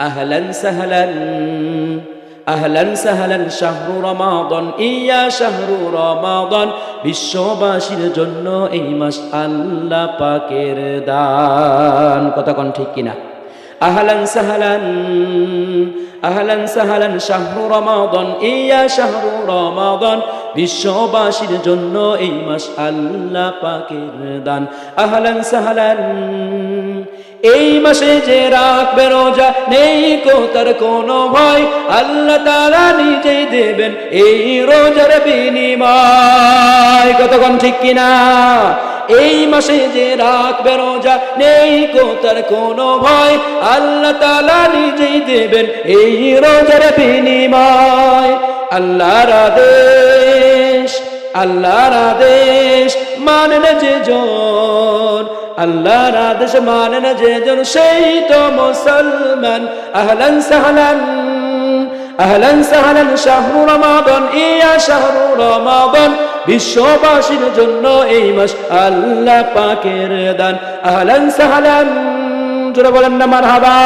আহলান সাহলান আহলান সাহলান শাহরু রমাদান, ইয়া শাহরু রমাদান, বিশ্ববাসীর জন্য এই মাস আল্লাহ পাকের দান। কতক্ষণ ঠিক কিনা? আহলান সাহলান আহলান সাহলান শাহরু রমাদান, ইয়া শাহরু রমাদান, বিশ্ববাসীর জন্য এই মাস আল্লাহ পাকের দান। আহলান সাহলান, এই মাসে যে রাখবে রোজা নেই কো তার কোনো ভয়, আল্লাহ তাআলা নিজেই দেবেন এই রোজার বিনিময়। কতক্ষণ ঠিক কিনা? এই মাসে যে রাখবে রোজা নেই কো তার কোনো ভয়, আল্লাহ তাআলা নিজেই দেবেন এই রোজার বিনিময়। আল্লাহর আদেশ আল্লাহর আদেশ মানে না যে জন, আল্লাহর আদেশ মানে না যে জন, সেই তো মুসলমান। আহলান সাহলান আহলান সাহলান শাহরু রমাদান, ইয়া শাহরু রমাদান, বিশ্ববাসীর জন্য এই মাস আল্লাহ পাকের দান। আহলান সাহলান, জোরে বলেন না মারহাবা।